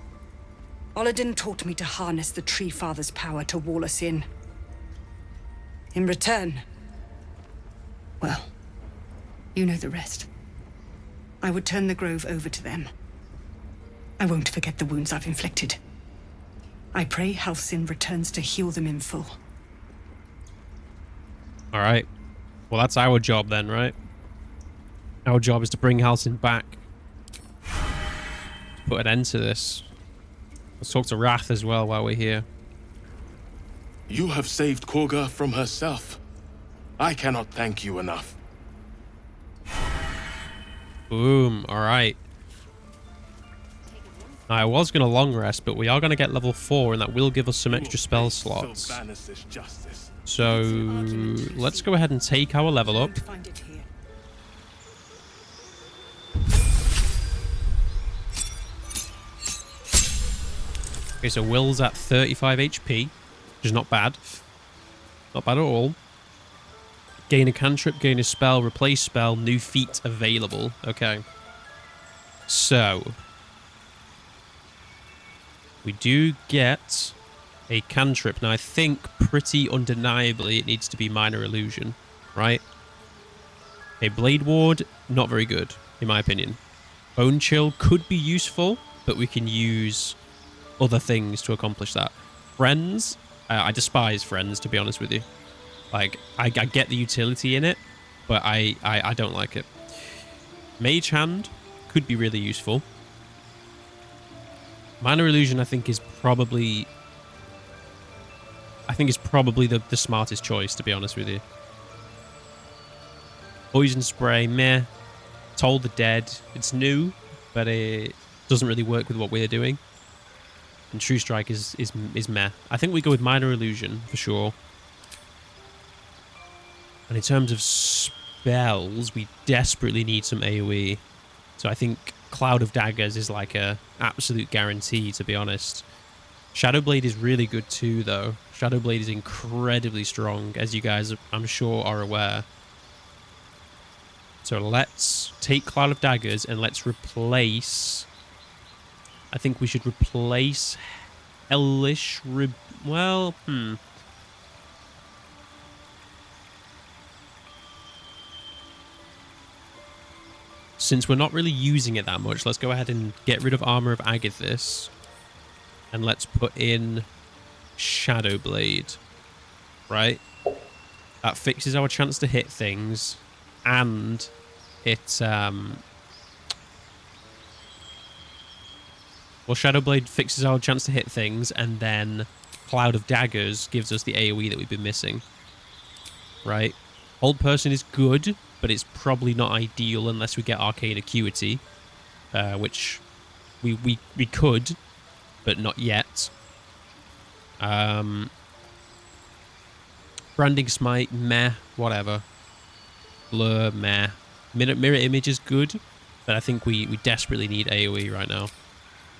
Olladin taught me to harness the Tree Father's power to wall us in. In return, well, you know the rest. I would turn the grove over to them. I won't forget the wounds I've inflicted. I pray Halsin returns to heal them in full. All right. Well, that's our job then, right? Our job is to bring Halsin back. Put an end to this. Let's talk to Wrath as well while we're here. You have saved Kagha from herself. I cannot thank you enough. Boom. All right. I was going to long rest, but we are going to get level 4, and that will give us some extra spell slots. So let's go ahead and take our level up. Okay, so Wyll's at 35 HP, which is not bad. Not bad at all. Gain a cantrip, gain a spell, replace spell, new feat available. Okay. So we do get a cantrip. Now, I think pretty undeniably it needs to be Minor Illusion, right? A Blade Ward, not very good, in my opinion. Bone Chill could be useful, but we can use other things to accomplish that. Friends, I despise Friends, to be honest with you. Like, I get the utility in it, but I don't like it. Mage Hand could be really useful. Minor Illusion, I think, is probably the smartest choice, to be honest with you. Poison Spray, meh. Toll the Dead, it's new, but it doesn't really work with what we're doing. And True Strike is meh. I think we go with Minor Illusion for sure. And in terms of spells, we desperately need some AoE. So I think Cloud of Daggers is like a absolute guarantee, to be honest. Shadowblade is really good too, though. Shadowblade is incredibly strong, as you guys, I'm sure, are aware. So let's take Cloud of Daggers and let's replace... I think we should replace Hellish... Since we're not really using it that much, let's go ahead and get rid of Armor of Agathis. And let's put in Shadowblade. Right? That fixes our chance to hit things. And it... Well, Shadowblade fixes our chance to hit things, and then Cloud of Daggers gives us the AoE that we've been missing. Right? Hold Person is good, but it's probably not ideal unless we get Arcane Acuity, which we could, but not yet. Branding Smite, meh, whatever. Blur, meh. Mirror Image is good, but I think we desperately need AoE right now.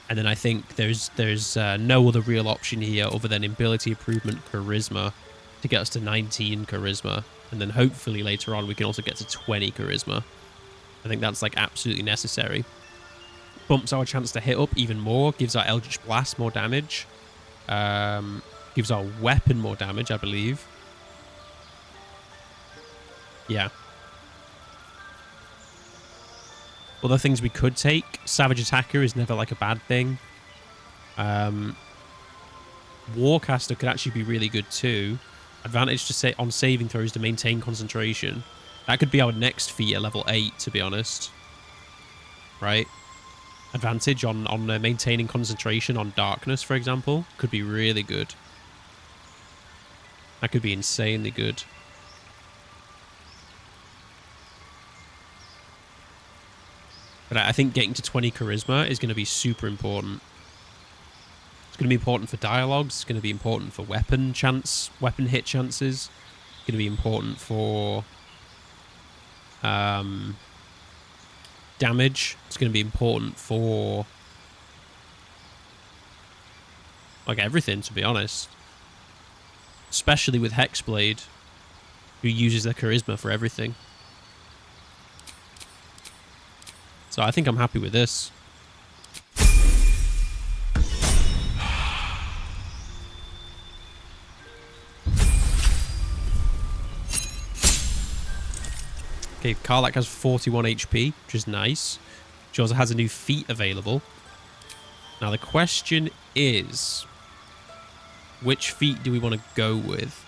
And then I think there's no other real option here other than Ability Improvement Charisma to get us to 19 Charisma. And then hopefully later on we can also get to 20 Charisma. I think that's like absolutely necessary. Bumps our chance to hit up even more, gives our Eldritch Blast more damage. Gives our weapon more damage, I believe. Yeah. Other things we could take. Savage Attacker is never like a bad thing. Warcaster could actually be really good too. Advantage to say on saving throws to maintain concentration. That could be our next feat at level 8, to be honest. Right? Advantage on maintaining concentration on darkness, for example, could be really good. That could be insanely good. But I think getting to 20 charisma is going to be super important. It's going to be important for dialogues. It's going to be important for weapon hit chances. It's going to be important for damage. It's going to be important for like everything, to be honest. Especially with Hexblade, who uses their charisma for everything. So I think I'm happy with this. Okay, Karlach has 41 HP, which is nice. She also has a new feat available. Now the question is, which feat do we want to go with?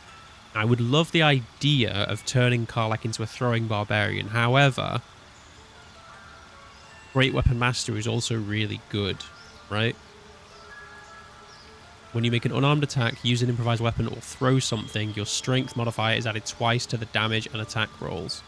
I would love the idea of turning Karlach into a throwing barbarian. However, Great Weapon Master is also really good, right? When you make an unarmed attack, use an improvised weapon, or throw something, your strength modifier is added twice to the damage and attack rolls.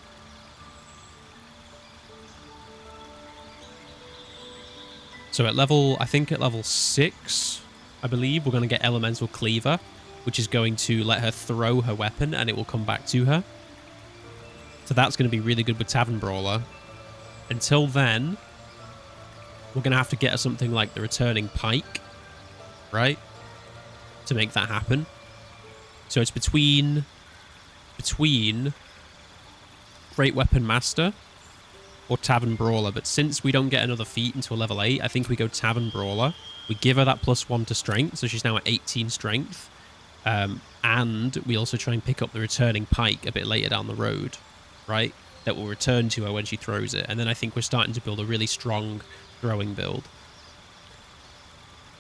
So at level, I think at level 6, I believe, we're going to get Elemental Cleaver, which is going to let her throw her weapon and it will come back to her. So that's going to be really good with Tavern Brawler. Until then, we're going to have to get her something like the Returning Pike, right? To make that happen. So it's between Great Weapon Master or Tavern Brawler. But since we don't get another feat until level 8, I think we go Tavern Brawler. We give her that +1 to strength, so she's now at 18 strength. And we also try and pick up the Returning Pike a bit later down the road, right? That will return to her when she throws it. And then I think we're starting to build a really strong throwing build.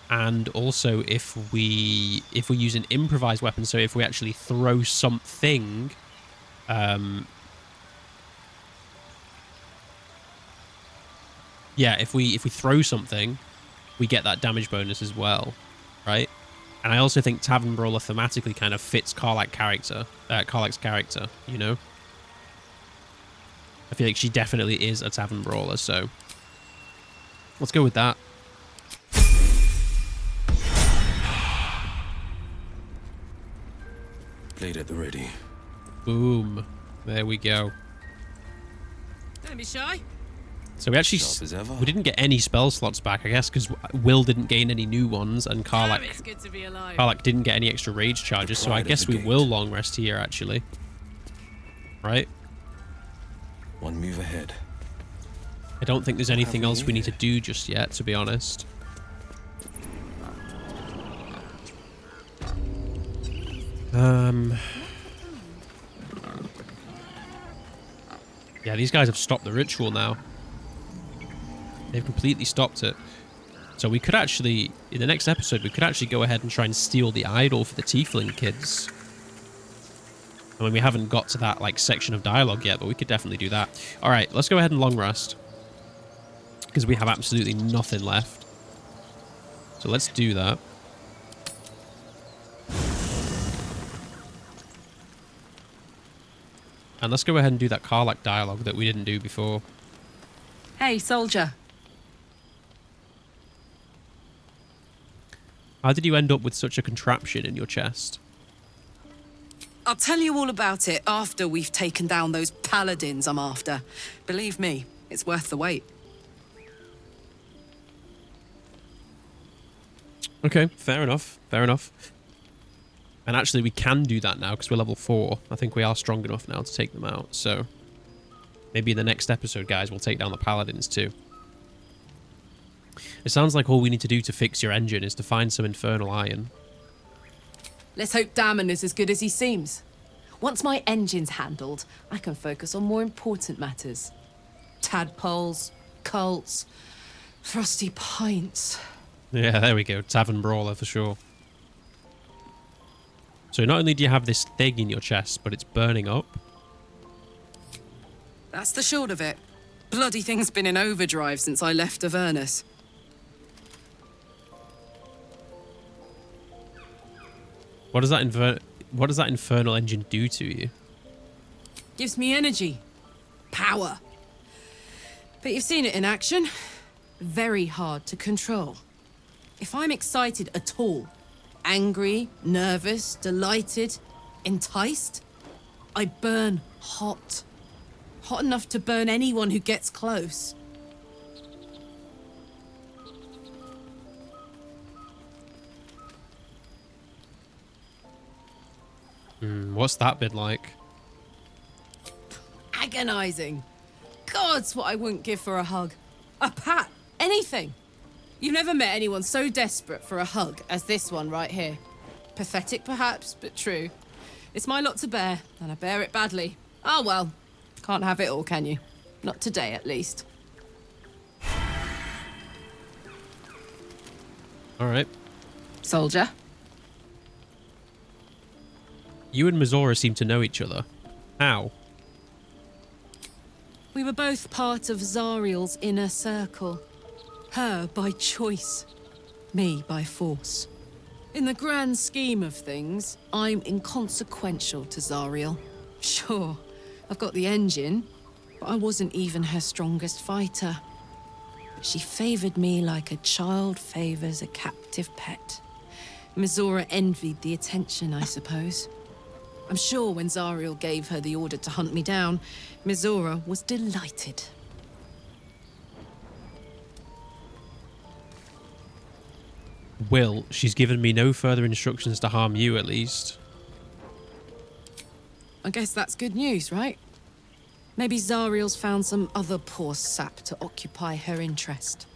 And also if we use an improvised weapon, so if we actually throw something, yeah, if we throw something, we get that damage bonus as well, right? And I also think Tavern Brawler thematically kind of fits Karlach's character, you know? I feel like she definitely is a Tavern Brawler, so let's go with that. Blade at the ready. Boom. There we go. Don't be shy. So we actually we didn't get any spell slots back, I guess, because Wyll didn't gain any new ones, and Karlach didn't get any extra rage charges. So I guess we will long rest here, actually. Right? One move ahead. I don't think there's anything else we need to do just yet, to be honest. Yeah, these guys have stopped the ritual now. They've completely stopped it. So we could actually, in the next episode, we could actually go ahead and try and steal the idol for the Tiefling kids. I mean, we haven't got to that like section of dialogue yet, but we could definitely do that. All right, let's go ahead and long rest, because we have absolutely nothing left. So let's do that. And let's go ahead and do that Karlach dialogue that we didn't do before. Hey, soldier. How did you end up with such a contraption in your chest? I'll tell you all about it after we've taken down those paladins I'm after. Believe me, it's worth the wait. Okay, fair enough. Fair enough. And actually, we can do that now because we're level 4. I think we are strong enough now to take them out. So maybe in the next episode, guys, we'll take down the paladins too. It sounds like all we need to do to fix your engine is to find some infernal iron. Let's hope Damon is as good as he seems. Once my engine's handled, I can focus on more important matters. Tadpoles, cults, frosty pints. Yeah, there we go. Tavern brawler for sure. So not only do you have this thing in your chest, but it's burning up. That's the short of it. Bloody thing's been in overdrive since I left Avernus. What does that infernal engine do to you? Gives me energy. Power. But you've seen it in action. Very hard to control. If I'm excited at all, angry, nervous, delighted, enticed, I burn hot. Hot enough to burn anyone who gets close. What's that bit like? Agonizing. God's what I wouldn't give for a hug. A pat. Anything. You've never met anyone so desperate for a hug as this one right here. Pathetic perhaps, but true. It's my lot to bear, and I bear it badly. Oh well. Can't have it all, can you? Not today, at least. All right. Soldier. You and Mizora seem to know each other. How? We were both part of Zariel's inner circle. Her by choice, me by force. In the grand scheme of things, I'm inconsequential to Zariel. Sure, I've got the engine, but I wasn't even her strongest fighter. She favored me like a child favors a captive pet. Mizora envied the attention, I suppose. I'm sure when Zariel gave her the order to hunt me down, Mizora was delighted. Wyll, she's given me no further instructions to harm you, at least. I guess that's good news, right? Maybe Zariel's found some other poor sap to occupy her interest.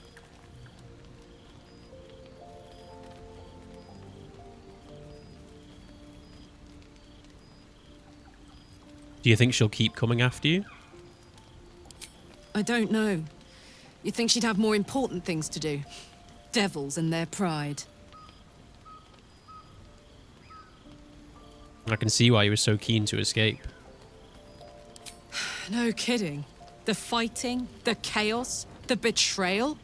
Do you think she'll keep coming after you? I don't know. You'd think she'd have more important things to do. Devils and their pride. I can see why you were so keen to escape. No kidding. The fighting, the chaos, the betrayal.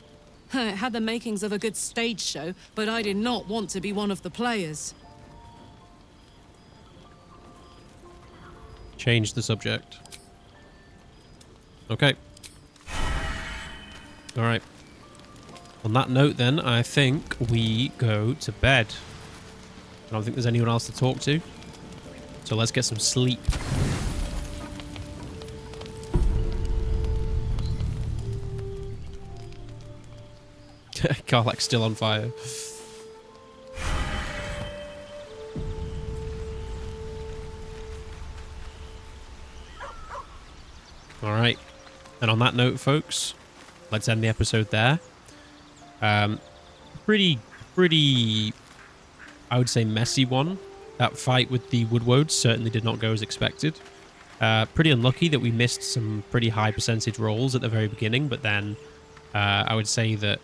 It had the makings of a good stage show, but I did not want to be one of the players. Change the subject. Okay. All right. On that note, then, I think we go to bed. I don't think there's anyone else to talk to. So let's get some sleep. Karlach's still on fire. All right. And on that note, folks, let's end the episode there. Pretty, I would say, messy one. That fight with the Woodwoads certainly did not go as expected. Pretty unlucky that we missed some pretty high percentage rolls at the very beginning, but then I would say that,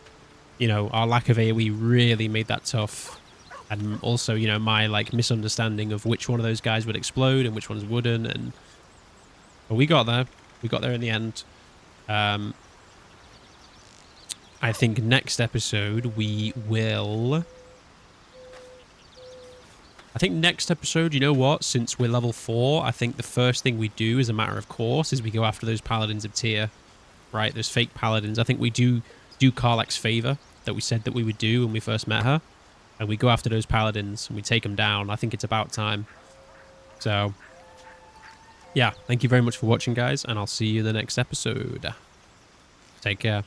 you know, our lack of AoE really made that tough. And also, you know, my like misunderstanding of which one of those guys would explode and which ones wouldn't. And but we got there. We got there in the end. I think next episode we will... I think next episode, you know what? Since we're level 4, I think the first thing we do as a matter of course is we go after those Paladins of Tyr. Right? Those fake Paladins. I think we do Karlach's favor that we said that we would do when we first met her. and we go after those paladins and we take them down. I think it's about time. So, yeah, thank you very much for watching, guys, and I'll see you in the next episode. Take care.